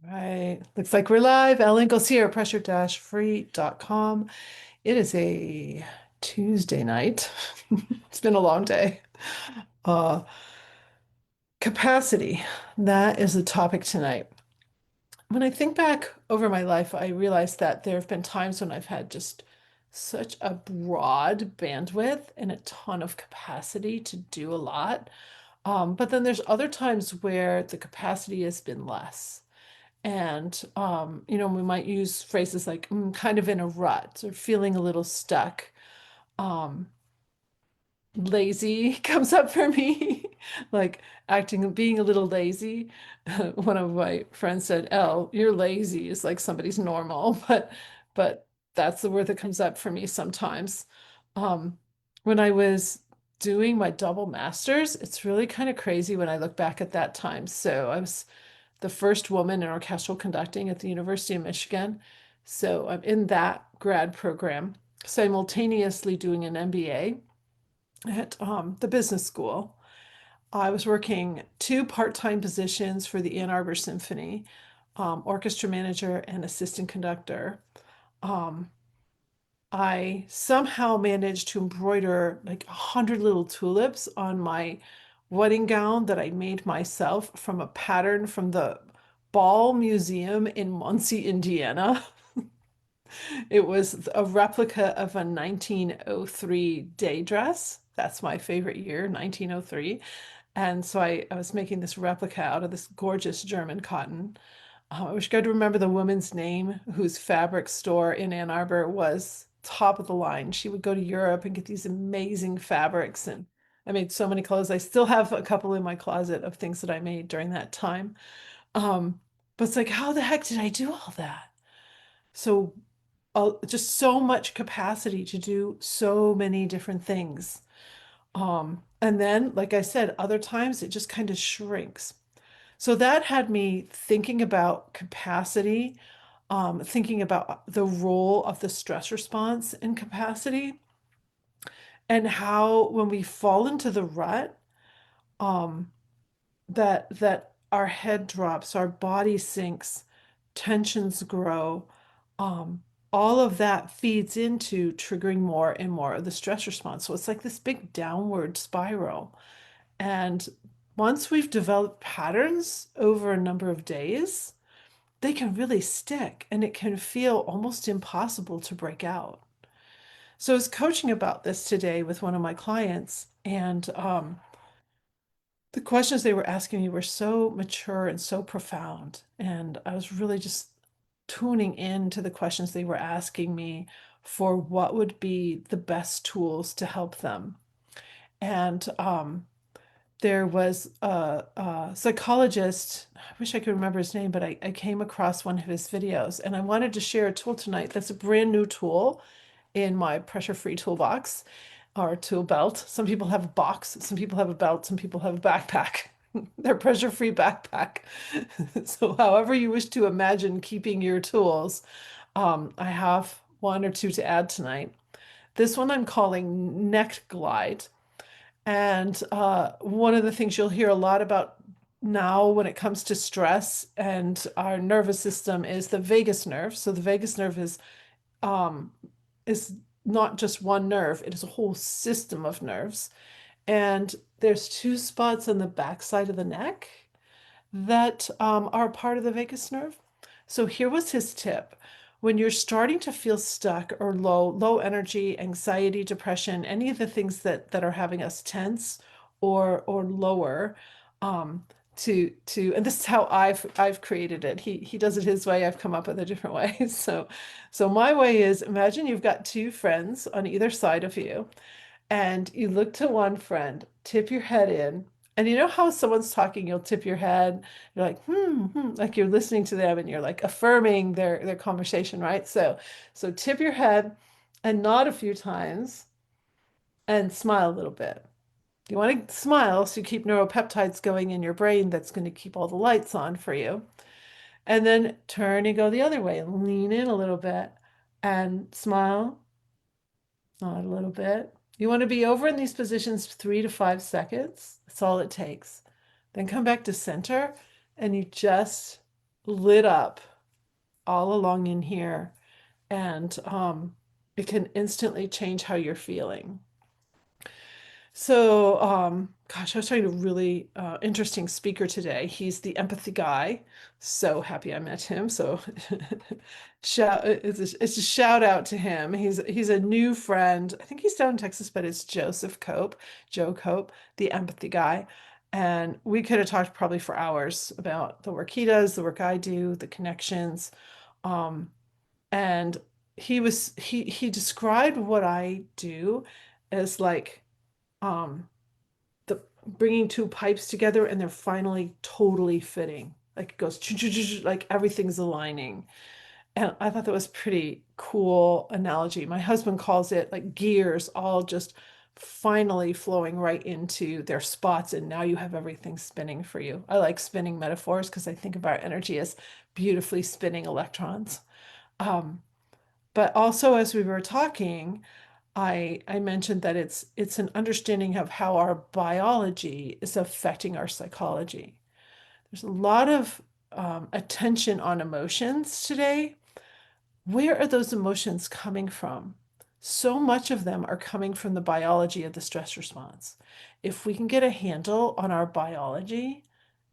Right. Looks like we're live. Ellen Ingalls here, pressure-free.com. It is a Tuesday night. It's been a long day. Uh, Capacity. That is the topic tonight. When I think back over my life, I realize that there have been times when I've had just such a broad bandwidth and a ton of capacity to do a lot. But then there's other times where the capacity has been less. And, we might use phrases like kind of in a rut or feeling a little stuck. Um, Lazy comes up for me, like being a little lazy. One of my friends said, "Elle, you're lazy." It's like somebody's normal, but that's the word that comes up for me sometimes. Um, when I was doing my double masters, it's really kind of crazy when I look back at that time. So I was the first woman in orchestral conducting at the University of Michigan. So I'm in that grad program, simultaneously doing an MBA at the business school. I was working two part-time positions for the Ann Arbor Symphony, orchestra manager and assistant conductor. Um, I somehow managed to embroider like 100 little tulips on my wedding gown that I made myself from a pattern from the Ball Museum in Muncie, Indiana. It was a replica of a 1903 day dress. That's my favorite year, 1903. And so I was making this replica out of this gorgeous German cotton. I wish I could remember the woman's name whose fabric store in Ann Arbor was top of the line. She would go to Europe and get these amazing fabrics, and I made so many clothes. I still have a couple in my closet of things that I made during that time. Um, but it's like, how the heck did I do all that? So, just so much capacity to do so many different things. And then, like I said, other times it just kind of shrinks. So that had me thinking about capacity, thinking about the role of the stress response in capacity, and how when we fall into the rut, um, that our head drops, our body sinks, tensions grow. Um, all of that feeds into triggering more and more of the stress response. So it's like this big downward spiral. And once we've developed patterns over a number of days, they can really stick and it can feel almost impossible to break out. So I was coaching about this today with one of my clients, and the questions they were asking me were so mature and so profound. And I was really just tuning in to the questions they were asking me for what would be the best tools to help them. And there was a psychologist, I wish I could remember his name, but I came across one of his videos and I wanted to share a tool tonight that's a brand new tool in my pressure-free toolbox or tool belt. Some people have a box, some people have a belt, some people have a backpack. They're pressure-free backpack. So however you wish to imagine keeping your tools, I have one or two to add tonight. This one I'm calling Neck Glide. And one of the things you'll hear a lot about now when it comes to stress and our nervous system is the vagus nerve. So the vagus nerve um, is not just one nerve, it is a whole system of nerves. And there's two spots on the back side of the neck that are part of the vagus nerve. So here was his tip. When you're starting to feel stuck or low energy, anxiety, depression, any of the things that are having us tense or lower, and this is how I've created it. He does it his way. I've come up with a different way. So my way is imagine you've got two friends on either side of you, and you look to one friend, tip your head in, and you know how someone's talking, you'll tip your head, you're like, like you're listening to them and you're like affirming their conversation, right? So tip your head and nod a few times and smile a little bit. You want to smile so you keep neuropeptides going in your brain that's going to keep all the lights on for you. And then turn and go the other way and lean in a little bit and smile, nod a little bit. You want to be over in these positions 3 to 5 seconds. That's all it takes. Then come back to center and you just lit up all along in here, and it can instantly change how you're feeling. So, gosh, I was talking to a really interesting speaker today. He's the empathy guy. So happy I met him. So, it's a shout out to him. He's a new friend. I think he's down in Texas, but it's Joseph Cope, Joe Cope, the empathy guy. And we could have talked probably for hours about the work he does, the work I do, the connections. Um, and he described what I do as like um the bringing two pipes together and they're finally totally fitting. Like it goes like everything's aligning. And I thought that was pretty cool analogy. My husband calls it like gears all just finally flowing right into their spots, and now you have everything spinning for you. I like spinning metaphors because I think of our energy as beautifully spinning electrons. Um, but also as we were talking, I mentioned that it's an understanding of how our biology is affecting our psychology. There's a lot of attention on emotions today. Where are those emotions coming from? So much of them are coming from the biology of the stress response. If we can get a handle on our biology,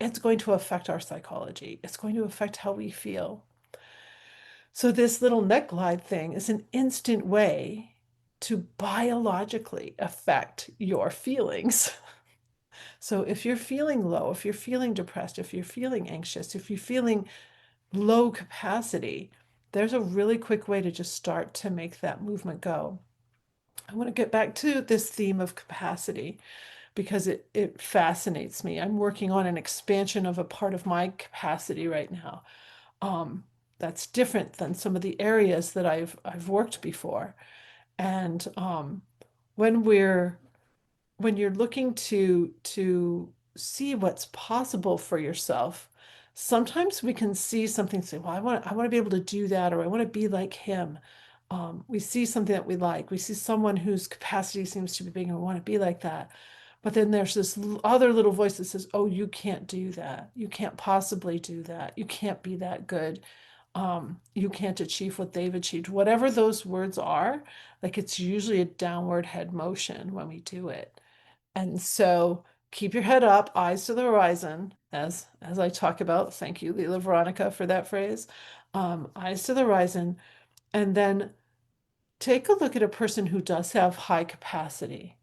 it's going to affect our psychology. It's going to affect how we feel. So this little neck glide thing is an instant way to biologically affect your feelings. So if you're feeling low, if you're feeling depressed, if you're feeling anxious, if you're feeling low capacity, there's a really quick way to just start to make that movement go. I want to get back to this theme of capacity because it fascinates me. I'm working on an expansion of a part of my capacity right now. Um, that's different than some of the areas that I've worked before. And when we're when you're looking to see what's possible for yourself, sometimes we can see something and say, well, I want to be able to do that, or I want to be like him. We see something that we like. We see someone whose capacity seems to be big and we want to be like that. But then there's this other little voice that says, oh, you can't do that. You can't possibly do that. You can't be that good. You can't achieve what they've achieved. Whatever those words are, like it's usually a downward head motion when we do it. And so keep your head up, eyes to the horizon, as I talk about. Thank you, Leela Veronica, for that phrase. Eyes to the horizon, and then take a look at a person who does have high capacity.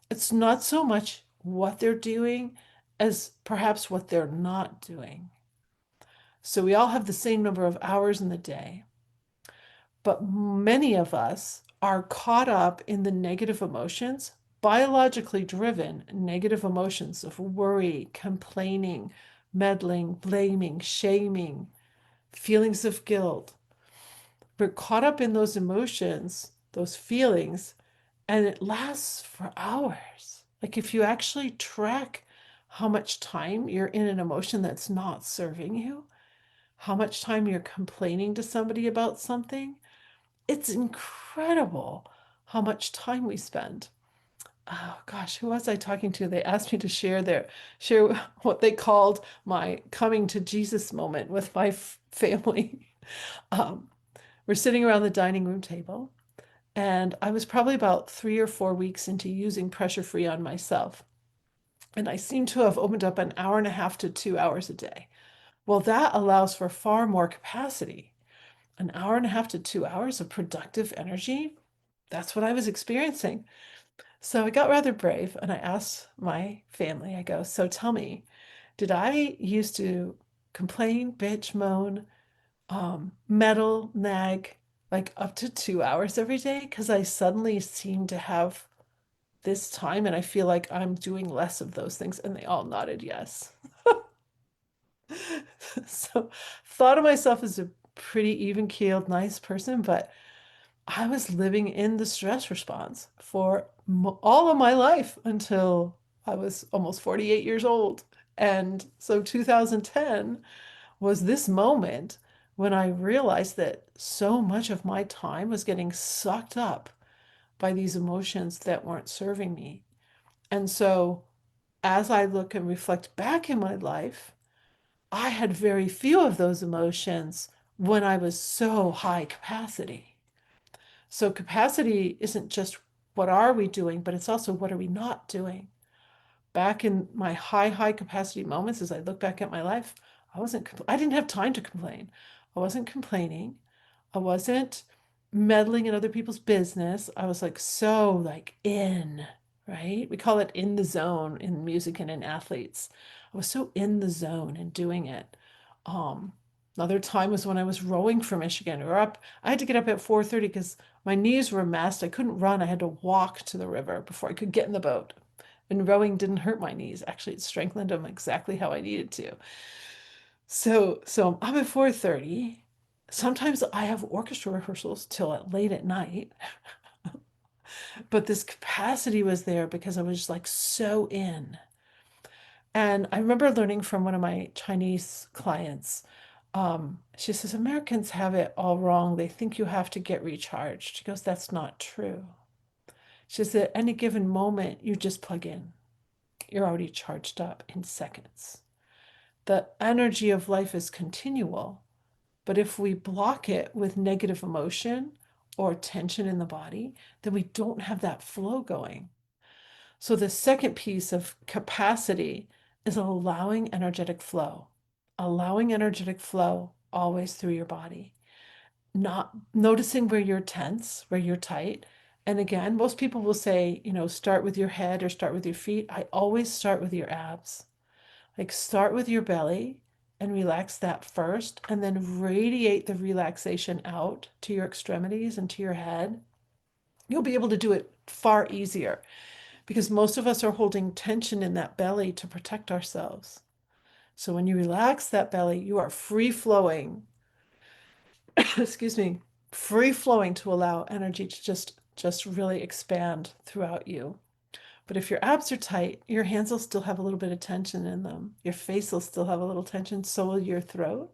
It's not so much what they're doing as perhaps what they're not doing. So we all have the same number of hours in the day, but many of us are caught up in the negative emotions, biologically driven negative emotions of worry, complaining, meddling, blaming, shaming, feelings of guilt. We're caught up in those emotions, those feelings, and it lasts for hours. Like if you actually track how much time you're in an emotion that's not serving you, how much time you're complaining to somebody about something, it's incredible how much time we spend. Oh gosh, who was I talking to? They asked me to share what they called my coming to Jesus moment with my family. Um, we're sitting around the dining room table, and I was probably about 3 or 4 weeks into using pressure free on myself. And I seem to have opened up an hour and a half to 2 hours a day. Well, that allows for far more capacity. An hour and a half to 2 hours of productive energy. That's what I was experiencing. So I got rather brave and I asked my family, I go, so tell me, did I used to complain, bitch, moan, meddle, nag, like up to 2 hours every day? Because I suddenly seem to have this time and I feel like I'm doing less of those things. And they all nodded yes. So thought of myself as a pretty even-keeled, nice person, but I was living in the stress response for all of my life until I was almost 48 years old. And so 2010 was this moment when I realized that so much of my time was getting sucked up by these emotions that weren't serving me. And so as I look and reflect back in my life, I had very few of those emotions when I was so high capacity. So capacity isn't just what are we doing, but it's also what are we not doing. Back in my high capacity moments, as I look back at my life, I didn't have time to complain. I wasn't complaining. I wasn't meddling in other people's business. I was like so like in, right? We call it in the zone in music and in athletes. I was so in the zone and doing it. Um, Another time was when I was rowing for Michigan. We were up, I had to get up at 4:30 because my knees were messed. I couldn't run. I had to walk to the river before I could get in the boat. And rowing didn't hurt my knees. Actually, it strengthened them exactly how I needed to. So I'm at 4:30. Sometimes I have orchestra rehearsals till late at night, but this capacity was there because I was like so in. And I remember learning from one of my Chinese clients. She says, Americans have it all wrong. They think you have to get recharged. She goes, that's not true. She says, at any given moment, you just plug in. You're already charged up in seconds. The energy of life is continual. But if we block it with negative emotion or tension in the body, then we don't have that flow going. So the second piece of capacity is allowing energetic flow, allowing energetic flow always through your body, not noticing where you're tense, where you're tight. And again, most people will say, start with your head or start with your feet. I always start with your abs. Like start with your belly and relax that first, and then radiate the relaxation out to your extremities and to your head. You'll be able to do it far easier because most of us are holding tension in that belly to protect ourselves. So when you relax that belly, you are free flowing, excuse me, free flowing to allow energy to just really expand throughout you. But if your abs are tight, your hands will still have a little bit of tension in them. Your face will still have a little tension, so will your throat.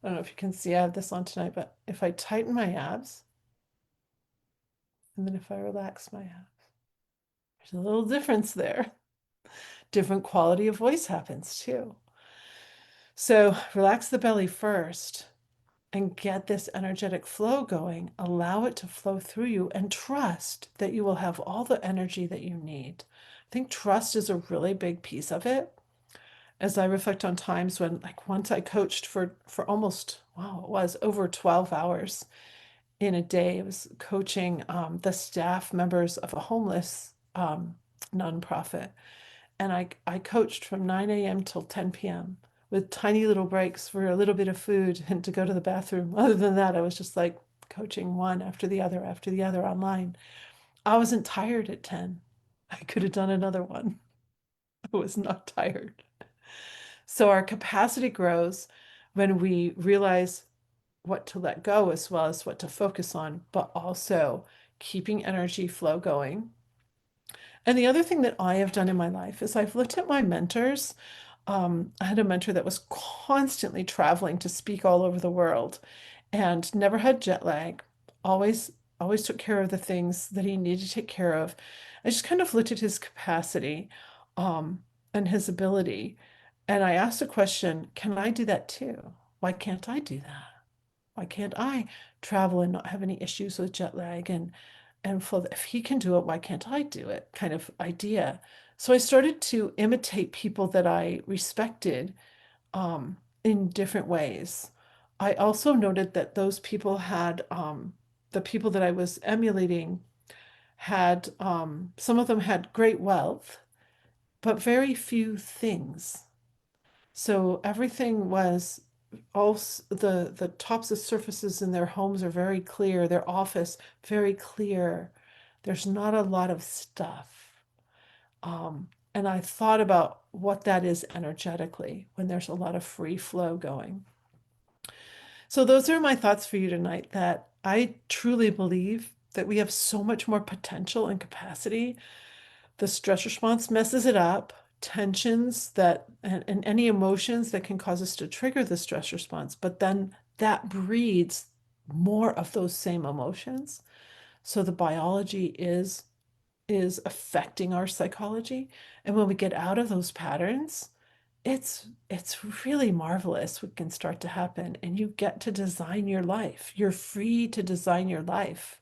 I don't know if you can see, I have this on tonight, but if I tighten my abs, and then if I relax my abs, there's a little difference there. Different quality of voice happens too. So relax the belly first and get this energetic flow going. Allow it to flow through you and trust that you will have all the energy that you need. I think trust is a really big piece of it. As I reflect on times when, like once I coached for almost, wow, it was over 12 hours in a day. I was coaching the staff members of a homeless nonprofit. And I coached from 9 a.m. till 10 p.m. with tiny little breaks for a little bit of food and to go to the bathroom. Other than that, I was just like coaching one after the other online. I wasn't tired at 10. I could have done another one. I was not tired. So our capacity grows when we realize what to let go as well as what to focus on, but also keeping energy flow going. And the other thing that I have done in my life is I've looked at my mentors. I had a mentor that was constantly traveling to speak all over the world and never had jet lag, always, always took care of the things that he needed to take care of. I just kind of looked at his capacity, and his ability. And I asked the question, can I do that too? Why can't I do that? Why can't I travel and not have any issues with jet lag and for if he can do it, why can't I do it? Kind of idea. So I started to imitate people that I respected in different ways. I also noted that those people had the people that I was emulating had some of them had great wealth, but very few things. So everything was all the tops of surfaces in their homes are very clear, their office very clear. There's not a lot of stuff. And I thought about what that is energetically when there's a lot of free flow going. So those are my thoughts for you tonight, that I truly believe that we have so much more potential and capacity. The stress response messes it up. Tensions that and any emotions that can cause us to trigger the stress response, but then that breeds more of those same emotions. So the biology is affecting our psychology. And when we get out of those patterns it's really marvelous what can start to happen, and you get to design your life. You're free to design your life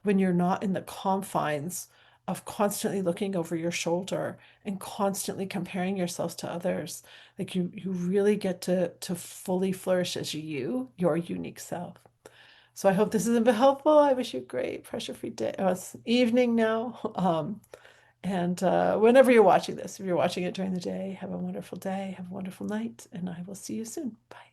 when you're not in the confines of constantly looking over your shoulder and constantly comparing yourselves to others. Like you really get to fully flourish as your unique self. So I hope this has been helpful. I wish you a great pressure-free day. Oh, it's evening now. And whenever you're watching this, if you're watching it during the day, have a wonderful day, have a wonderful night, and I will see you soon. Bye.